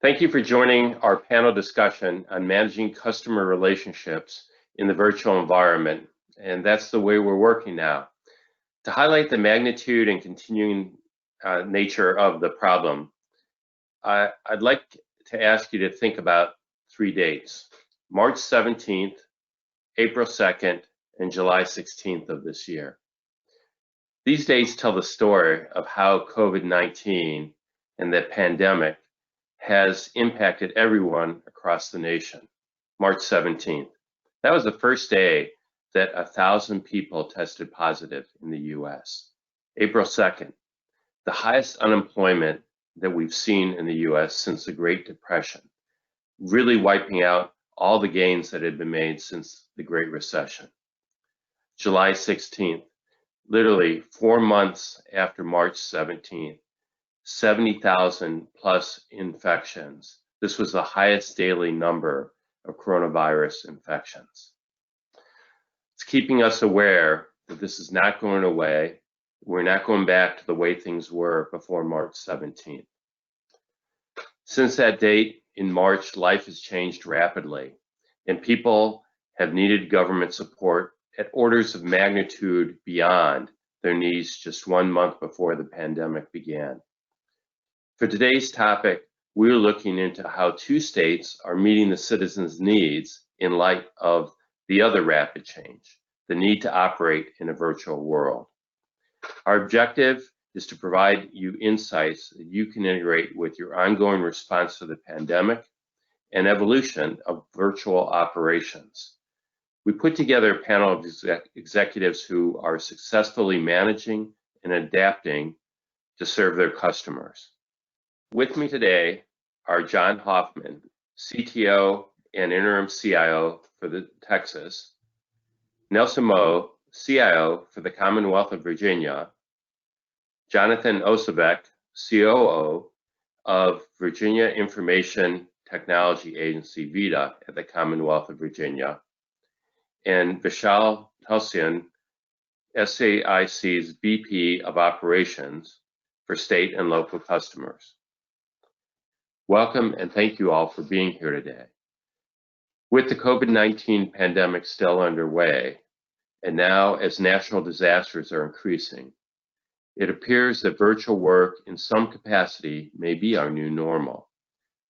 Thank you for joining our panel discussion on managing customer relationships in the virtual environment. And that's the way we're working now. To highlight the magnitude and continuing nature of the problem, I'd like to ask you to think about 3 dates: March 17th, April 2nd, and July 16th of this year. These dates tell the story of how COVID-19 and the pandemic has impacted everyone across the nation. March 17th, that was the first day that 1,000 people tested positive in the US. April 2nd, the highest unemployment that we've seen in the US since the Great Depression, really wiping out all the gains that had been made since the Great Recession. July 16th, literally 4 months after March 17th, 70,000 plus infections. This was the highest daily number of coronavirus infections. It's keeping us aware that this is not going away. We're not going back to the way things were before March 17th. Since that date in March, life has changed rapidly, and people have needed government support at orders of magnitude beyond their needs just 1 month before the pandemic began. For today's topic, we're looking into how 2 states are meeting the citizens' needs in light of the other rapid change, the need to operate in a virtual world. Our objective is to provide you insights that you can integrate with your ongoing response to the pandemic and evolution of virtual operations. We put together a panel of executives who are successfully managing and adapting to serve their customers. With me today are John Hoffman, CTO and interim CIO for Texas, Nelson Moe, CIO for the Commonwealth of Virginia, Jonathan Osebek, COO of Virginia Information Technology Agency, VITA, at the Commonwealth of Virginia, and Vishal Tulsian, SAIC's VP of Operations for state and local customers. Welcome and thank you all for being here today. With the COVID-19 pandemic still underway, and now as natural disasters are increasing, it appears that virtual work in some capacity may be our new normal.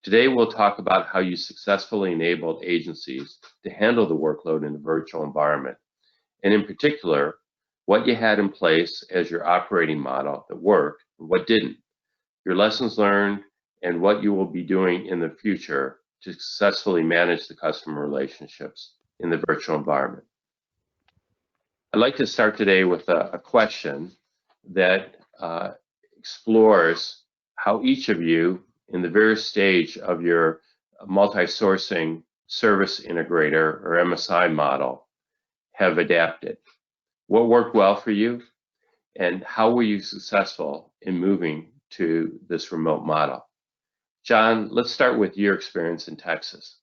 Today, we'll talk about how you successfully enabled agencies to handle the workload in the virtual environment, and in particular, what you had in place as your operating model that worked and what didn't, your lessons learned, and what you will be doing in the future to successfully manage the customer relationships in the virtual environment. I'd like to start today with a question that explores how each of you in the various stage of your multi-sourcing service integrator or MSI model have adapted. What worked well for you, and how were you successful in moving to this remote model? John, let's start with your experience in Texas.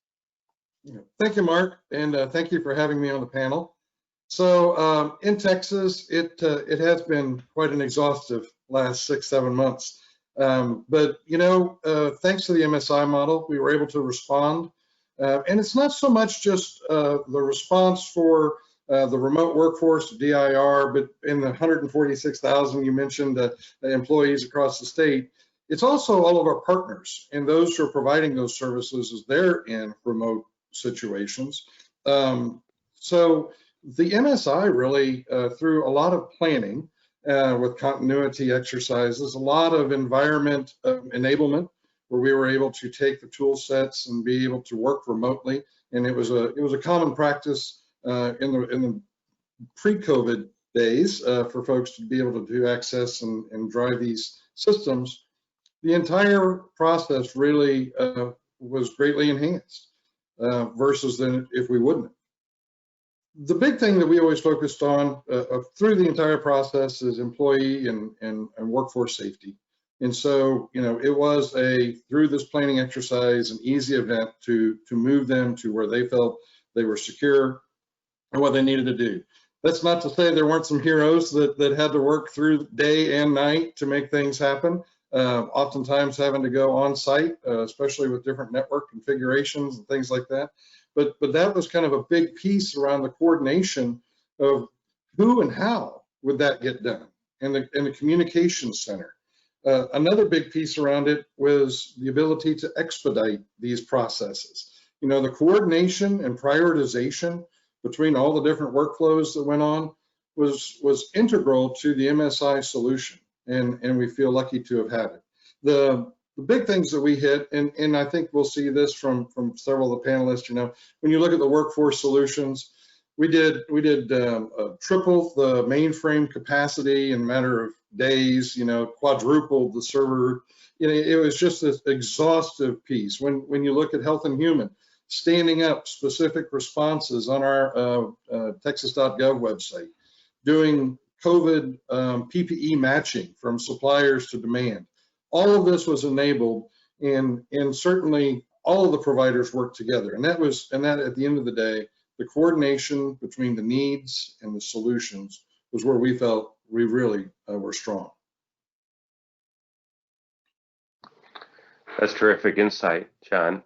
Thank you, Mark, and thank you for having me on the panel. So in Texas, it has been quite an exhaustive last 6-7 months. But you know, thanks to the MSI model, we were able to respond. And it's not so much just the response for the remote workforce, DIR, but in the 146,000 you mentioned employees across the state, it's also all of our partners and those who are providing those services as they're in remote situations. So the MSI really, through a lot of planning with continuity exercises, a lot of environment enablement, where we were able to take the tool sets and be able to work remotely. And it was a common practice in the pre-COVID days for folks to be able to do access and drive these systems. The entire process really was greatly enhanced versus than if we wouldn't. The big thing that we always focused on through the entire process is employee and workforce safety. And so, you know, it was through this planning exercise, an easy event to move them to where they felt they were secure and what they needed to do. That's not to say there weren't some heroes that had to work through day and night to make things happen. oftentimes having to go on site, especially with different network configurations and things like that. But that was kind of a big piece around the coordination of who and how would that get done, and the communication center. Another big piece around it was the ability to expedite these processes. You know, the coordination and prioritization between all the different workflows that went on was integral to the MSI solution, and we feel lucky to have had it. The big things that we hit, and I think we'll see this from several of the panelists, you know, when you look at the workforce solutions, we did triple the mainframe capacity in a matter of days, you know, quadrupled the server. You know, it was just this exhaustive piece. When you look at Health and Human, standing up specific responses on our Texas.gov website, doing COVID PPE matching from suppliers to demand. All of this was enabled, and certainly all of the providers worked together. And that at the end of the day, the coordination between the needs and the solutions was where we felt we really were strong. That's terrific insight, John.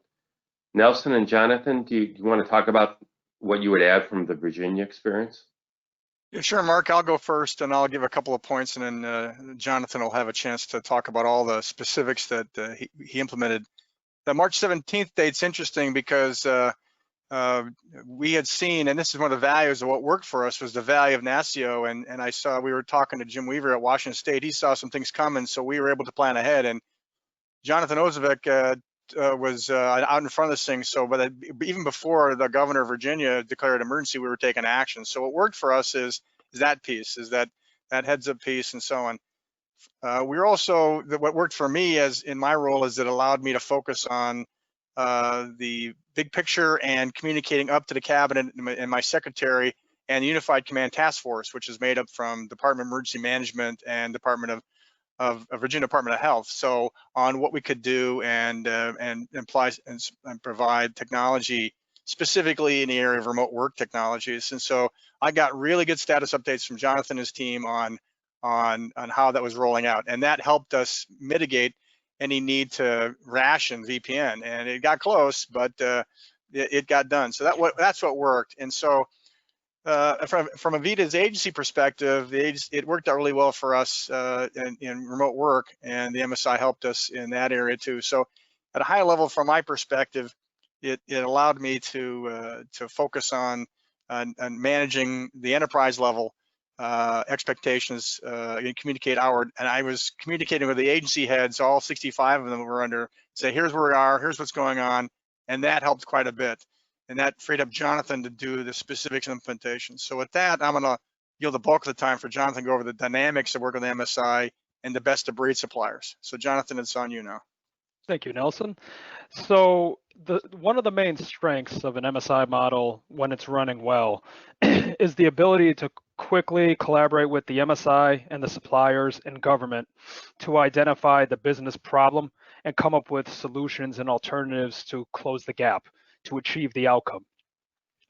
Nelson and Jonathan, do you want to talk about what you would add from the Virginia experience? Yeah, sure, Mark. I'll go first, and I'll give a couple of points, and then Jonathan will have a chance to talk about all the specifics that he implemented. The March 17th date's interesting because we had seen, and this is one of the values of what worked for us, was the value of NASCIO, and I saw, we were talking to Jim Weaver at Washington State. He saw some things coming, so we were able to plan ahead, and Jonathan Ozovic was out in front of this thing. So, but even before the governor of Virginia declared emergency, we were taking action. So what worked for us is that piece, is that heads up piece and so on. We're also, what worked for me as in my role is it allowed me to focus on the big picture and communicating up to the cabinet and my secretary and the Unified Command Task Force, which is made up from Department of Emergency Management and Virginia Department of Health. So on what we could do and provide technology specifically in the area of remote work technologies. And so I got really good status updates from Jonathan and his team on how that was rolling out, and that helped us mitigate any need to ration VPN. And it got close, but it got done. So that's what worked. And so from Avita's agency perspective, it worked out really well for us in remote work, and the MSI helped us in that area too. So at a high level, from my perspective, it allowed me to focus on managing the enterprise level expectations and communicate and I was communicating with the agency heads, all 65 of them were under, say, here's where we are, here's what's going on, and that helped quite a bit. And that freed up Jonathan to do the specifics of implementation. So with that, I'm gonna yield the bulk of the time for Jonathan to go over the dynamics of working with the MSI and the best of breed suppliers. So Jonathan, it's on you now. Thank you, Nelson. So one of the main strengths of an MSI model when it's running well is the ability to quickly collaborate with the MSI and the suppliers and government to identify the business problem and come up with solutions and alternatives to close the gap, to achieve the outcome.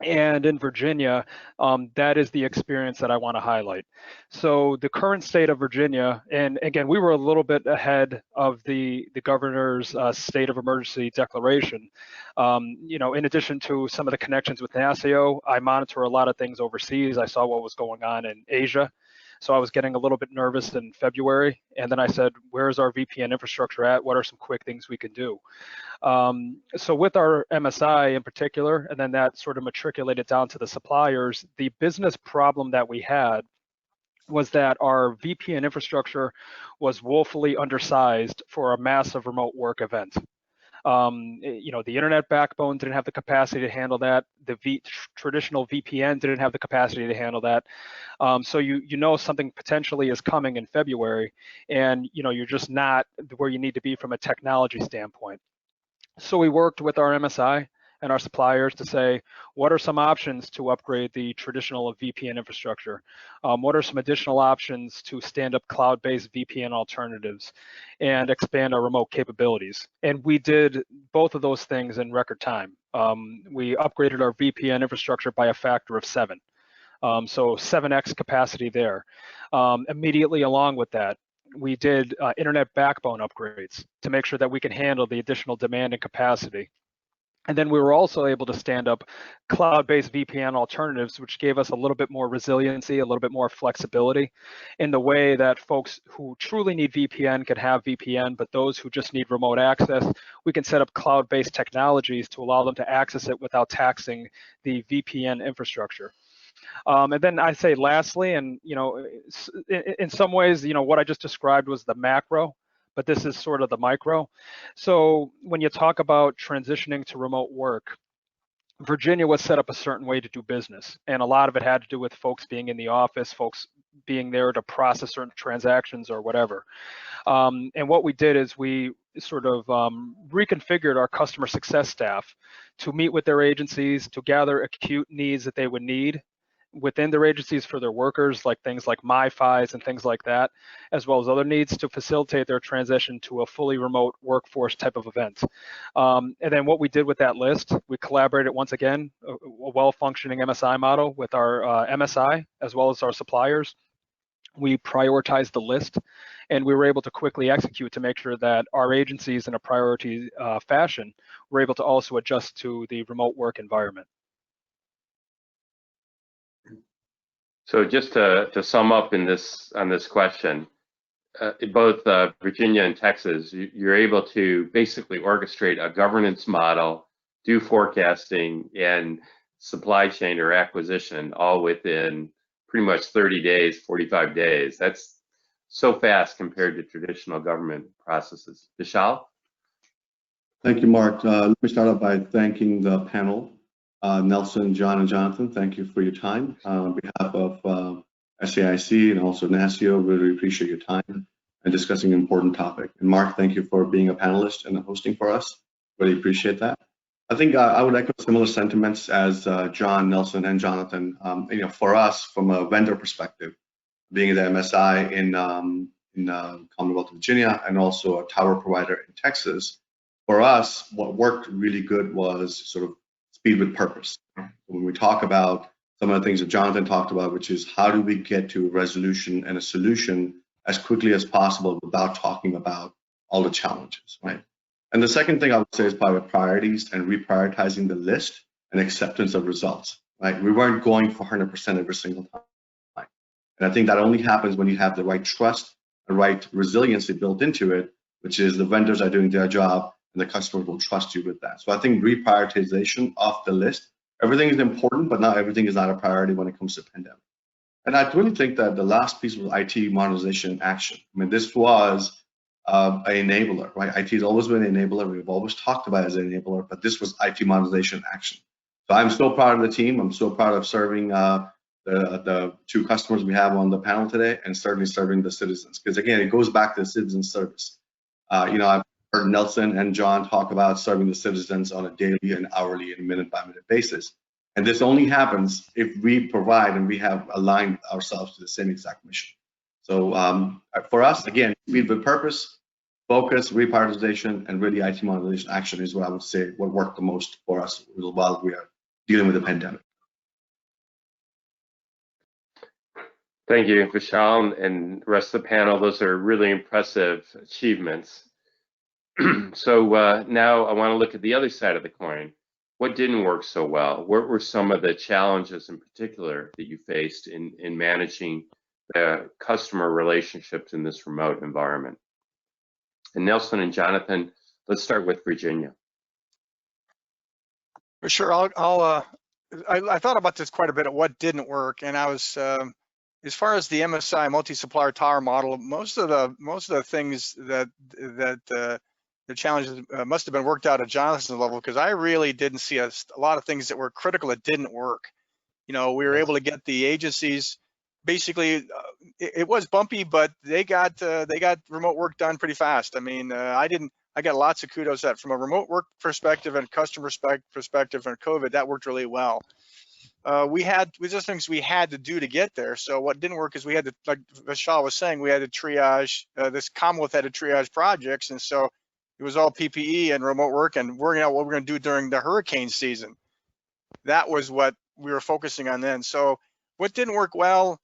And in Virginia, that is the experience that I want to highlight. So the current state of Virginia, and again, we were a little bit ahead of the governor's state of emergency declaration. You know, in addition to some of the connections with NASCIO, I monitor a lot of things overseas. I saw what was going on in Asia. So I was getting a little bit nervous in February, and then I said, where's our VPN infrastructure at? What are some quick things we can do? So with our MSI in particular, and then that sort of matriculated down to the suppliers, the business problem that we had was that our VPN infrastructure was woefully undersized for a massive remote work event. You know, the internet backbone didn't have the capacity to handle that. The traditional VPN didn't have the capacity to handle that. So you know something potentially is coming in February, and you know you're just not where you need to be from a technology standpoint. So we worked with our MSI and our suppliers to say, what are some options to upgrade the traditional VPN infrastructure? What are some additional options to stand up cloud-based VPN alternatives and expand our remote capabilities? And we did both of those things in record time. We upgraded our VPN infrastructure by a factor of 7. So 7x capacity there. Immediately along with that, we did internet backbone upgrades to make sure that we can handle the additional demand and capacity. And then we were also able to stand up cloud-based VPN alternatives, which gave us a little bit more resiliency, a little bit more flexibility in the way that folks who truly need VPN could have VPN, but those who just need remote access, we can set up cloud-based technologies to allow them to access it without taxing the VPN infrastructure. And then I say lastly, and in some ways, what I just described was the macro, but this is sort of the micro. So when you talk about transitioning to remote work, Virginia was set up a certain way to do business. And a lot of it had to do with folks being in the office, folks being there to process certain transactions or whatever. And what we did is we sort of reconfigured our customer success staff to meet with their agencies, to gather acute needs that they would need within their agencies for their workers, like things like MiFis and things like that, as well as other needs to facilitate their transition to a fully remote workforce type of event. And then what we did with that list, we collaborated once again, a well-functioning MSI model with our MSI, as well as our suppliers. We prioritized the list, and we were able to quickly execute to make sure that our agencies in a priority fashion were able to also adjust to the remote work environment. So just to sum up on this question, in both Virginia and Texas, you're able to basically orchestrate a governance model, do forecasting and supply chain or acquisition all within pretty much 30 days, 45 days. That's so fast compared to traditional government processes. Vishal? Thank you, Mark. Let me start off by thanking the panel. Nelson, John, and Jonathan, thank you for your time. On behalf of SAIC and also NASIO, really appreciate your time and discussing an important topic. And Mark, thank you for being a panelist and hosting for us. Really appreciate that. I think I would echo similar sentiments as John, Nelson, and Jonathan. For us, from a vendor perspective, being the MSI in Commonwealth of Virginia and also a tower provider in Texas, for us, what worked really good was sort of speed with purpose. When we talk about some of the things that Jonathan talked about, which is how do we get to a resolution and a solution as quickly as possible without talking about all the challenges, right? And the second thing I would say is probably priorities and reprioritizing the list and acceptance of results, right? We weren't going for 100% every single time. And I think that only happens when you have the right trust, the right resiliency built into it, which is the vendors are doing their job and the customers will trust you with that. So I think reprioritization of the list, everything is important, but not everything is not a priority when it comes to pandemic. And I really think that the last piece was IT modernization action. I mean, this was an enabler, right? IT has always been an enabler. We've always talked about it as an enabler, but this was IT modernization action. So I'm so proud of the team. I'm so proud of serving the two customers we have on the panel today, and certainly serving the citizens. Because again, it goes back to citizen service. I've heard Nelson and John talk about serving the citizens on a daily and hourly and minute-by-minute basis. And this only happens if we provide and we have aligned ourselves to the same exact mission. So for us, again, speed with purpose, focus, reprioritization, and really IT modernization action is what I would say what worked the most for us while we are dealing with the pandemic. Thank you, Vishal, and the rest of the panel. Those are really impressive achievements. So now I want to look at the other side of the coin. What didn't work so well? What were some of the challenges in particular that you faced in managing the customer relationships in this remote environment? And Nelson and Jonathan, let's start with Virginia. Sure, I thought about this quite a bit at what didn't work, and I was as far as the MSI multi-supplier tower model, most of the things that the challenges must have been worked out at Jonathan's level, because I really didn't see a lot of things that were critical that didn't work. We were able to get the agencies, basically, it was bumpy, but they got remote work done pretty fast. I mean, I got lots of kudos that from a remote work perspective and customer perspective and COVID, that worked really well. We just things we had to do to get there. So what didn't work is we had to, like Vishal was saying, we had to triage, this Commonwealth had to triage projects. And so it was all PPE and remote work and working out what we're going to do during the hurricane season. That was what we were focusing on then. So what didn't work well,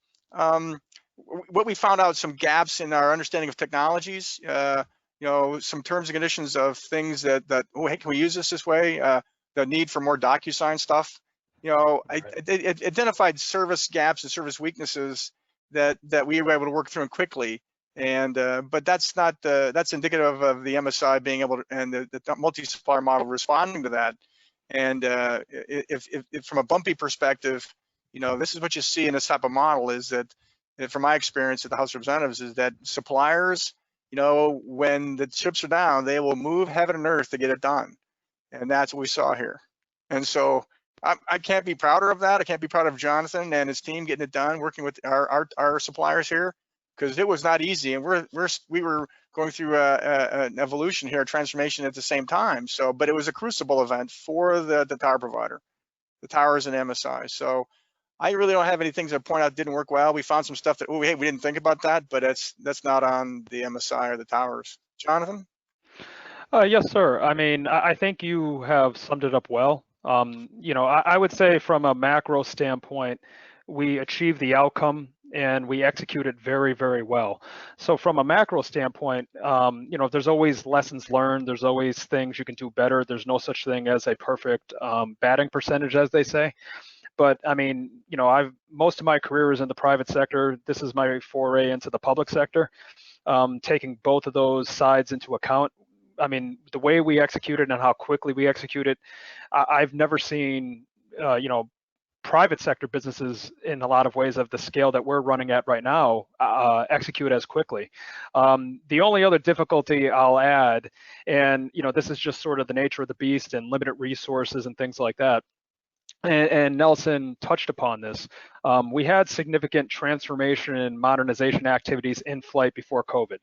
what we found out, some gaps in our understanding of technologies, some terms and conditions of things that oh, hey, can we use this way? The need for more DocuSign stuff. It identified service gaps and service weaknesses that we were able to work through them quickly. And but that's not that's indicative of the MSI being able to, and the multi-supplier model responding to that. And if from a bumpy perspective, this is what you see in this type of model, is that from my experience at the House of Representatives, is that suppliers, when the chips are down, they will move heaven and earth to get it done. And that's what we saw here. And so I can't be prouder of that. I can't be proud of Jonathan and his team getting it done, working with our suppliers here, because it was not easy. And we were going through an evolution here, a transformation at the same time. So, but it was a crucible event for the tower provider, the towers and MSI. So I really don't have any things to point out didn't work well. We found some stuff that, oh, hey, we didn't think about that, but that's not on the MSI or the towers. Jonathan? Yes, sir. I mean, I think you have summed it up well. I would say from a macro standpoint, we achieved the outcome and we executed very, very well. So from a macro standpoint, there's always lessons learned. There's always things you can do better. There's no such thing as a perfect batting percentage, as they say. But I mean, most of my career is in the private sector. This is my foray into the public sector, taking both of those sides into account. I mean, the way we executed and how quickly we executed, I've never seen, private sector businesses in a lot of ways of the scale that we're running at right now execute as quickly. The only other difficulty I'll add, and this is just sort of the nature of the beast and limited resources and things like that. And Nelson touched upon this. We had significant transformation and modernization activities in flight before COVID,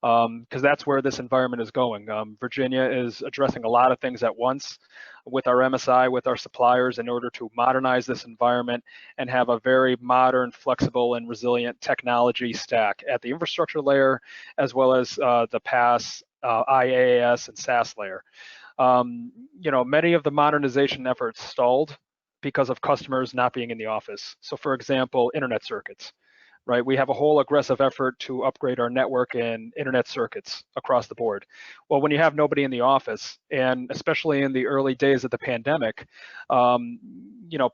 because that's where this environment is going. Virginia is addressing a lot of things at once with our MSI, with our suppliers, in order to modernize this environment and have a very modern, flexible, and resilient technology stack at the infrastructure layer, as well as the PaaS, IaaS, and SaaS layer. Many of the modernization efforts stalled because of customers not being in the office. So for example, internet circuits, right? We have a whole aggressive effort to upgrade our network and internet circuits across the board. Well, when you have nobody in the office, and especially in the early days of the pandemic,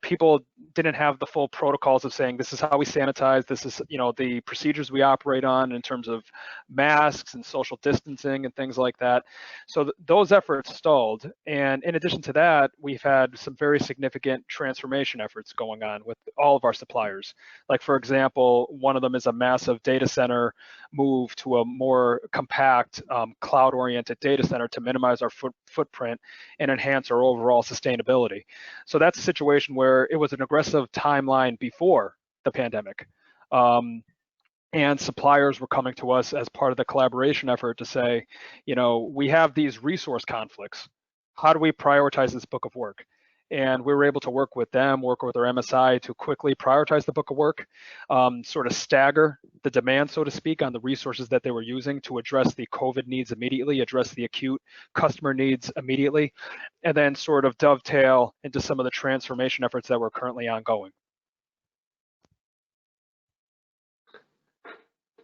people didn't have the full protocols of saying, this is how we sanitize, this is, the procedures we operate on in terms of masks and social distancing and things like that. So those efforts stalled. And in addition to that, we've had some very significant transformation efforts going on with all of our suppliers. Like, for example, one of them is a massive data center move to a more compact, cloud-oriented data center to minimize our footprint and enhance our overall sustainability. So that's a situation where it was an aggressive timeline before the pandemic. And suppliers were coming to us as part of the collaboration effort to say, we have these resource conflicts. How do we prioritize this book of work? And we were able to work with them, work with our MSI to quickly prioritize the book of work, sort of stagger the demand, so to speak, on the resources that they were using to address the COVID needs immediately, address the acute customer needs immediately, and then sort of dovetail into some of the transformation efforts that were currently ongoing.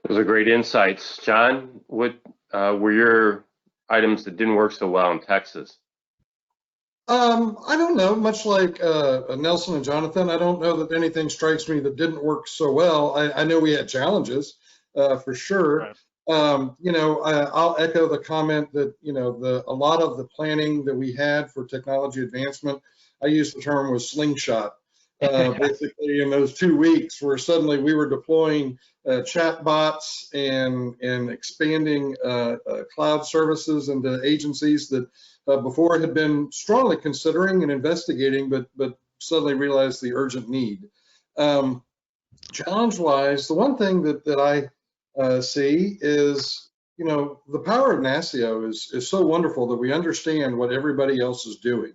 Those are great insights. John, what were your items that didn't work so well in Texas? I don't know, much like Nelson and Jonathan, I don't know that anything strikes me that didn't work so well. I know we had challenges for sure. Right. I'll echo the comment that, a lot of the planning that we had for technology advancement, I use the term was slingshot. Basically in those 2 weeks where suddenly we were deploying chat bots and expanding cloud services into agencies that before had been strongly considering and investigating, but suddenly realized the urgent need. Challenge-wise, the one thing that I see is, the power of NASCIO is so wonderful that we understand what everybody else is doing.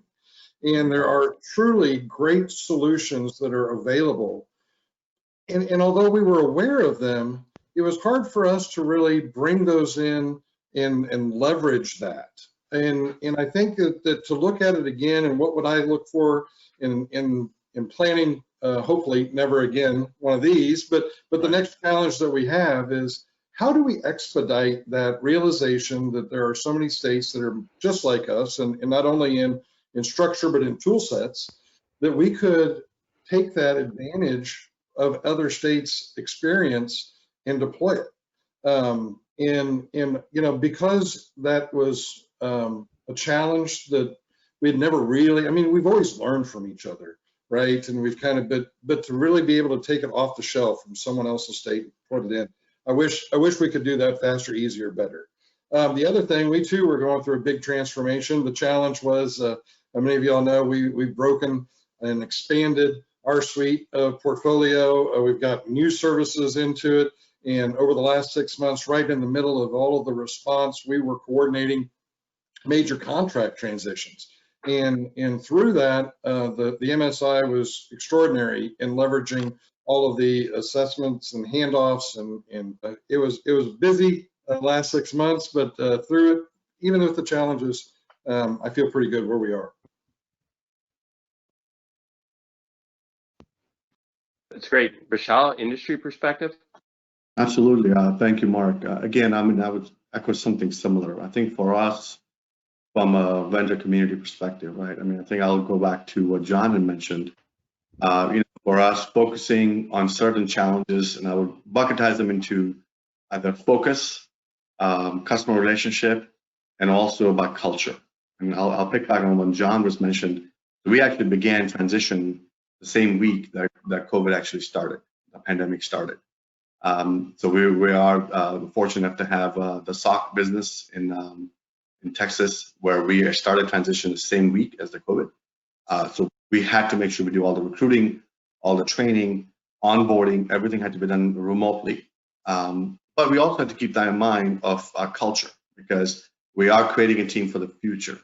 And there are truly great solutions that are available. And although we were aware of them, it was hard for us to really bring those in and leverage that. And I think that to look at it again, and what would I look for in planning hopefully never again one of these, but the next challenge that we have is how do we expedite that realization that there are so many states that are just like us, and not only in structure but in tool sets, that we could take that advantage of other states' experience and deploy it. Because that was a challenge that we had never really, I mean, we've always learned from each other, right? And we've kind of, but to really be able to take it off the shelf from someone else's state and put it in, I wish we could do that faster, easier, better. The other thing, we too were going through a big transformation. The challenge was, many of you all know, we've broken and expanded our suite of portfolio. We've got new services into it. And over the last 6 months, right in the middle of all of the response, we were coordinating major contract transitions. And through that, the MSI was extraordinary in leveraging all of the assessments and handoffs, and it was busy the last 6 months, but through it, even with the challenges, I feel pretty good where we are. That's great. Vishal, industry perspective? Absolutely. Thank you, Mark. Again, I mean, I would echo something similar. I think for us, from a vendor community perspective, right? I mean, I think I'll go back to what John had mentioned. For us, focusing on certain challenges, and I would bucketize them into either focus, customer relationship, and also about culture. And I'll pick back on what John was mentioned. We actually began transition the same week that COVID actually started, the pandemic started. So we are fortunate enough to have the SAIC business in Texas, where we started transition the same week as the COVID. So we had to make sure we do all the recruiting, all the training, onboarding, everything had to be done remotely. But we also had to keep that in mind of our culture, because we are creating a team for the future.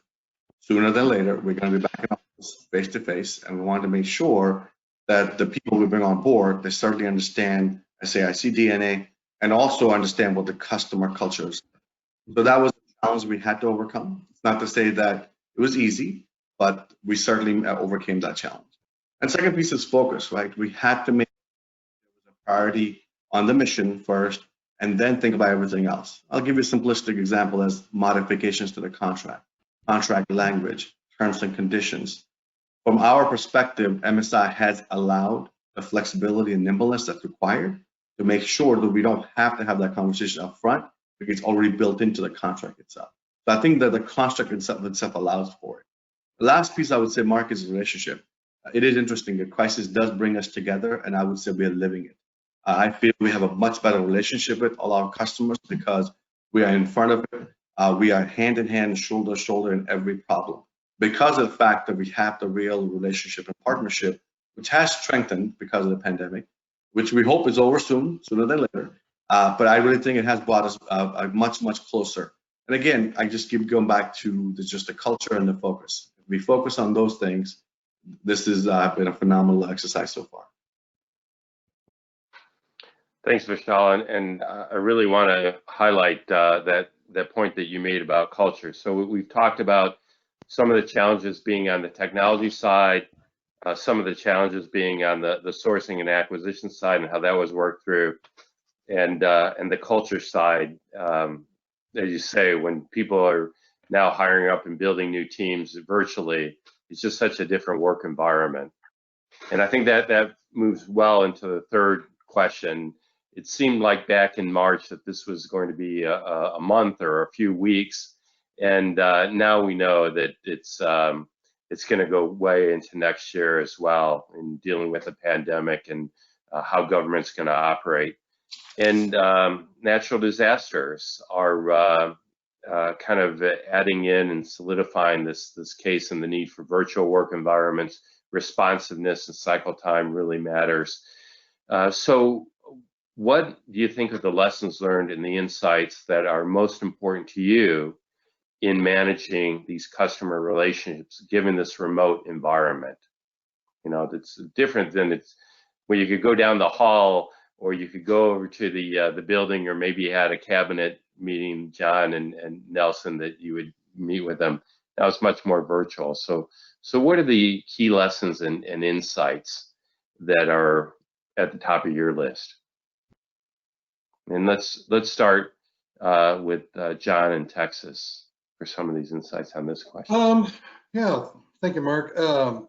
Sooner than later, we're going to be back in office face to face, and we want to make sure that the people we bring on board, they certainly understand SAIC DNA and also understand what the customer culture is. So that was a challenge we had to overcome. It's not to say that it was easy, but we certainly overcame that challenge. And second piece is focus, right? We had to make a priority on the mission first, and then think about everything else. I'll give you a simplistic example as modifications to the contract language, terms and conditions. From our perspective, MSI has allowed the flexibility and nimbleness that's required to make sure that we don't have to have that conversation up front, because it's already built into the contract itself. So I think that the construct itself allows for it. The last piece I would say, Mark, is relationship. It is interesting. The crisis does bring us together, and I would say we are living it. I feel we have a much better relationship with all our customers because we are in front of it. We are hand in hand, shoulder to shoulder in every problem. Because of the fact that we have the real relationship and partnership, which has strengthened because of the pandemic, which we hope is over sooner than later. But I really think it has brought us much, much closer. And again, I just keep going back to just the culture and the focus. If we focus on those things, this has been a phenomenal exercise so far. Thanks, Vishal, and I really want to highlight that point that you made about culture. So we've talked about some of the challenges being on the technology side, some of the challenges being on the sourcing and acquisition side, and how that was worked through, and the culture side. As you say, when people are now hiring up and building new teams virtually, it's just such a different work environment. And I think that moves well into the third question. It seemed like back in March that this was going to be a month or a few weeks, and now we know that it's going to go way into next year as well in dealing with the pandemic and how government's going to operate. And natural disasters are kind of adding in and solidifying this case and the need for virtual work environments. Responsiveness and cycle time really matters. So what do you think are the lessons learned and the insights that are most important to you in managing these customer relationships given this remote environment? You know, it's different than it's where you could go down the hall or you could go over to the building, or maybe you had a cabinet meeting, John and Nelson, that you would meet with them. Now it's much more virtual. So what are the key lessons and insights that are at the top of your list? And let's start with John in Texas for some of these insights on this question. Yeah, thank you, Mark.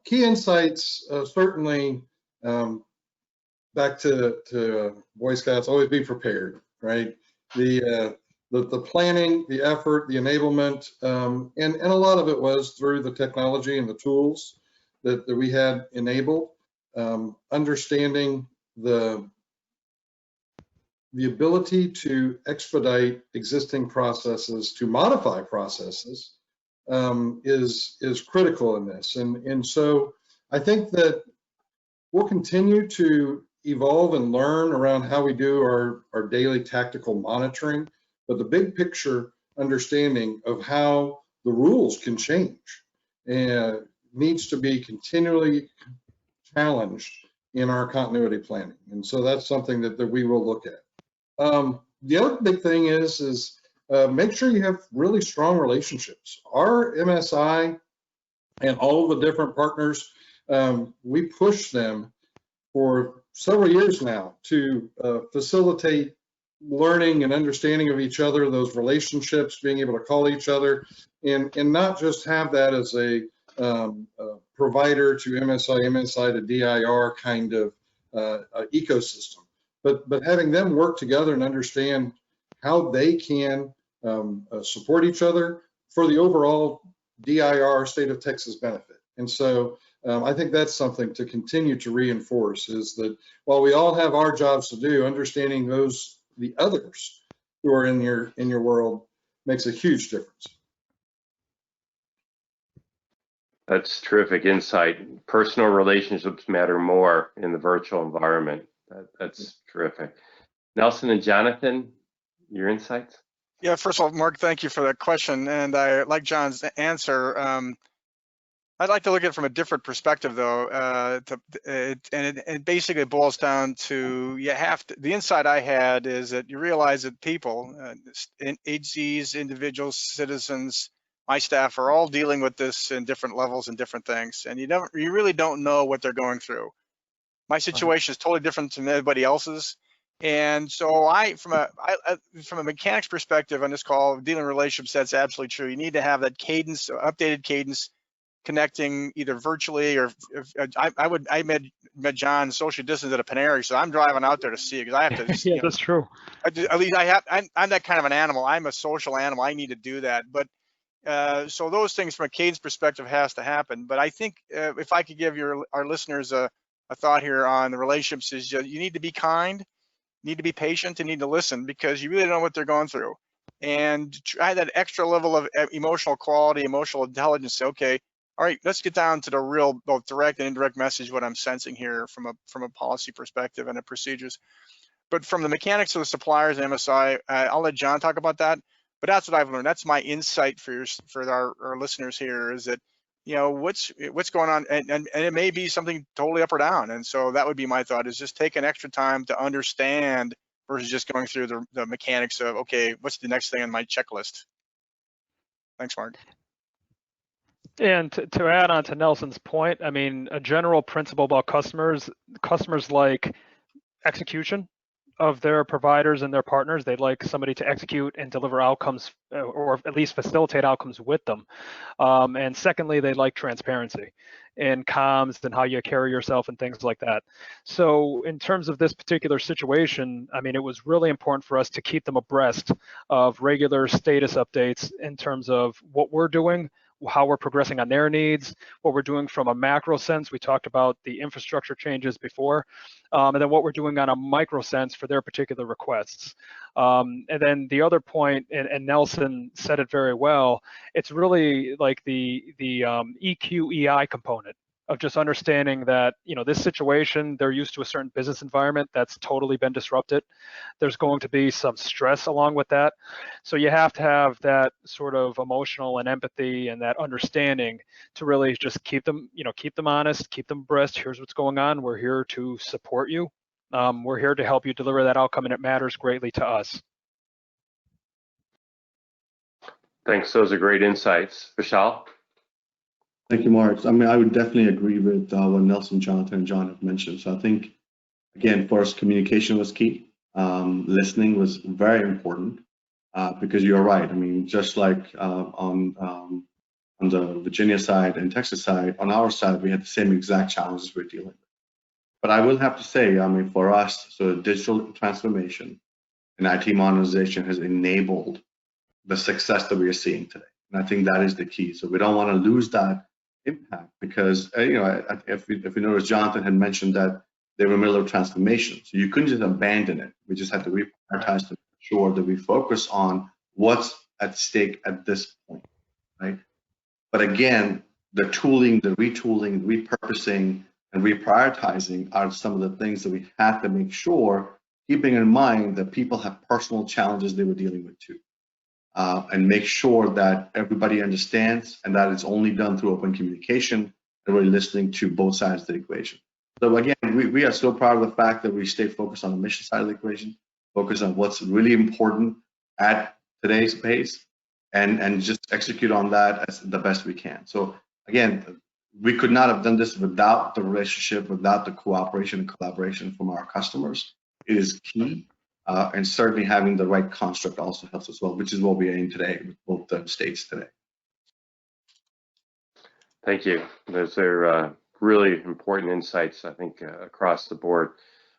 Key insights, certainly, back to Boy Scouts, always be prepared, right? The planning, the effort, the enablement, and a lot of it was through the technology and the tools that we had enabled, understanding the ability to expedite existing processes, to modify processes, is critical in this. And so I think that we'll continue to evolve and learn around how we do our daily tactical monitoring, but the big picture understanding of how the rules can change needs to be continually challenged in our continuity planning. And so that's something that we will look at. The other big thing is make sure you have really strong relationships. Our MSI and all of the different partners, we push them for several years now to facilitate learning and understanding of each other, those relationships, being able to call each other, and not just have that as a provider to MSI to DIR kind of ecosystem, but having them work together and understand how they can support each other for the overall DIR state of Texas benefit. And so I think that's something to continue to reinforce, is that while we all have our jobs to do, understanding the others who are in your world makes a huge difference. That's terrific insight. Personal relationships matter more in the virtual environment. That's terrific. Nelson and Jonathan, your insights? Yeah, first of all, Mark, thank you for that question. And I like John's answer. I'd like to look at it from a different perspective, though. It basically boils down to the insight I had is that you realize that people, agencies, individuals, citizens, my staff are all dealing with this in different levels and different things, and you really don't know what they're going through. My situation is totally different from everybody else's. And so from a mechanics perspective on this call, dealing with relationships, that's absolutely true. You need to have that cadence, updated cadence, connecting either virtually or I met John social distance at a Panera, so I'm driving out there to see it because I have to. Yeah, that's true. At least I'm that kind of an animal. I'm a social animal. I need to do that. But so those things from a cadence perspective has to happen. But I think if I could give our listeners a thought here on the relationships, is you need to be kind, need to be patient, and need to listen, because you really don't know what they're going through. And try that extra level of emotional quality, emotional intelligence. Okay, all right, let's get down to the real, both direct and indirect message, what I'm sensing here from a policy perspective and the procedures. But from the mechanics of the suppliers and MSI, I'll let John talk about that. But that's what I've learned. That's my insight for our listeners here, is that, what's going on, and it may be something totally up or down. And so that would be my thought, is just take an extra time to understand versus just going through the mechanics of, okay, what's the next thing on my checklist? Thanks, Mark. And to add on to Nelson's point, I mean, a general principle about customers like execution of their providers and their partners. They'd like somebody to execute and deliver outcomes, or at least facilitate outcomes with them. And secondly, they like transparency in comms and how you carry yourself and things like that. So in terms of this particular situation, I mean, it was really important for us to keep them abreast of regular status updates in terms of what we're doing, how we're progressing on their needs, what we're doing from a macro sense. We talked about the infrastructure changes before, and then what we're doing on a micro sense for their particular requests. And then the other point, and Nelson said it very well, it's really like the EQ/EI component of just understanding that, this situation, they're used to a certain business environment that's totally been disrupted. There's going to be some stress along with that. So you have to have that sort of emotional and empathy and that understanding to really just keep them honest, keep them abreast. Here's what's going on. We're here to support you. We're here to help you deliver that outcome, and it matters greatly to us. Thanks. Those are great insights. Vishal? Thank you, Mark. I mean, I would definitely agree with what Nelson, Jonathan, and John have mentioned. So I think, again, first, communication was key. Listening was very important because you're right. I mean, just like on the Virginia side and Texas side, on our side, we had the same exact challenges we're dealing with. But I will have to say, I mean, for us, so digital transformation and IT modernization has enabled the success that we are seeing today. And I think that is the key. So we don't want to lose that impact because, if we notice, Jonathan had mentioned that they were in the middle of transformation. So you couldn't just abandon it. We just had to reprioritize to make sure that we focus on what's at stake at this point, right? But again, the tooling, the retooling, repurposing, and reprioritizing are some of the things that we have to make sure, keeping in mind that people have personal challenges they were dealing with too. And make sure that everybody understands and that it's only done through open communication and we're listening to both sides of the equation. So again, we are so proud of the fact that we stay focused on the mission side of the equation, focus on what's really important at today's pace, and just execute on that as the best we can. So again, we could not have done this without the relationship, without the cooperation and collaboration from our customers. It is key. And certainly having the right construct also helps as well, which is what we are in today with both the states today. Thank you. Those are really important insights, I think, across the board.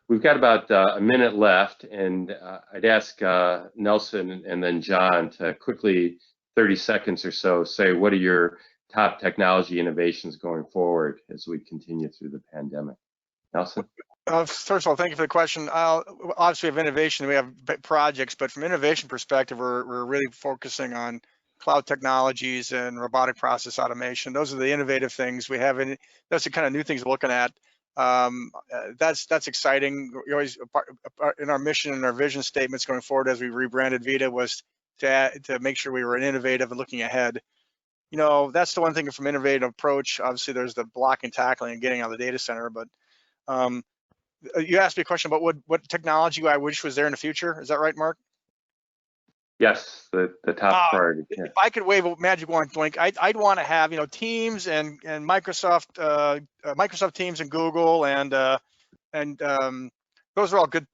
We've got about a minute left, and I'd ask Nelson and then John to quickly, 30 seconds or so, say what are your top technology innovations going forward as we continue through the pandemic. Nelson? First of all, thank you for the question. Obviously, we have innovation, we have projects, but from innovation perspective, we're really focusing on cloud technologies and robotic process automation. Those are the innovative things we have. That's the kind of new things we're looking at. That's exciting. We always, in our mission and our vision statements going forward as we rebranded Vita was to make sure we were innovative and looking ahead. You know, that's the one thing from innovative approach. Obviously, there's the block and tackling and getting out of the data center, but you asked me a question about what technology I wish was there in the future. Is that right, Mark? Yes, the top priority. Yeah. If I could wave a magic wand, I'd want to have Teams and Microsoft Teams and Google and those are all good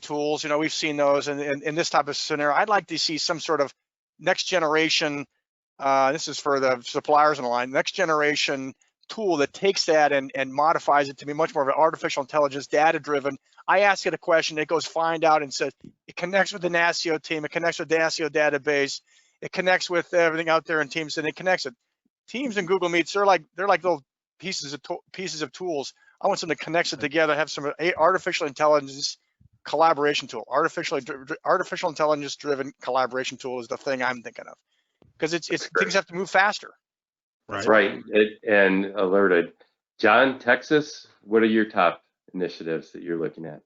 tools. You know, we've seen those in this type of scenario. I'd like to see some sort of next generation. This is for the suppliers on the line. Next generation tool that takes that and modifies it to be much more of an artificial intelligence, data driven. I ask it a question, it goes find out and says it connects with the NASIO team, it connects with the NASIO database, it connects with everything out there in Teams, and it connects it. Teams and Google Meets, they're like little pieces of tools. I want something that connects it together, have some artificial intelligence collaboration tool. Artificial intelligence driven collaboration tool is the thing I'm thinking of, because it's things have to move faster. That's right, and alerted. John, Texas, what are your top initiatives that you're looking at?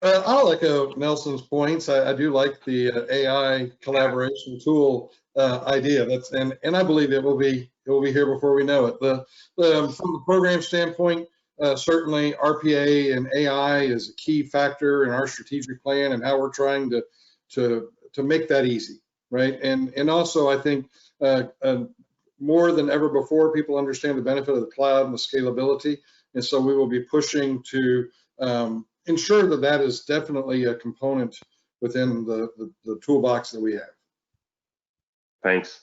I'll echo Nelson's points. I do like the AI collaboration tool idea. And I believe it will be here before we know it. From the program standpoint, certainly RPA and AI is a key factor in our strategic plan and how we're trying to make that easy, right? And also I think more than ever before, people understand the benefit of the cloud and the scalability. And so we will be pushing to ensure that that is definitely a component within the toolbox that we have. Thanks.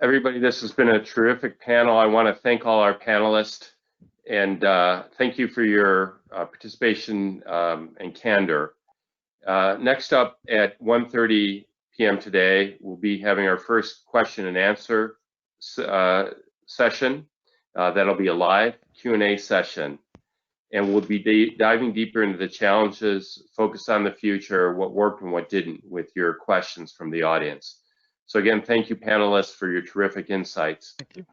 Everybody, this has been a terrific panel. I want to thank all our panelists and thank you for your participation and candor. Next up at 1:30 p.m. today, we'll be having our first question and answer session. That'll be a live Q&A session. And we'll be diving deeper into the challenges, focus on the future, what worked and what didn't with your questions from the audience. So again, thank you panelists for your terrific insights. Thank you.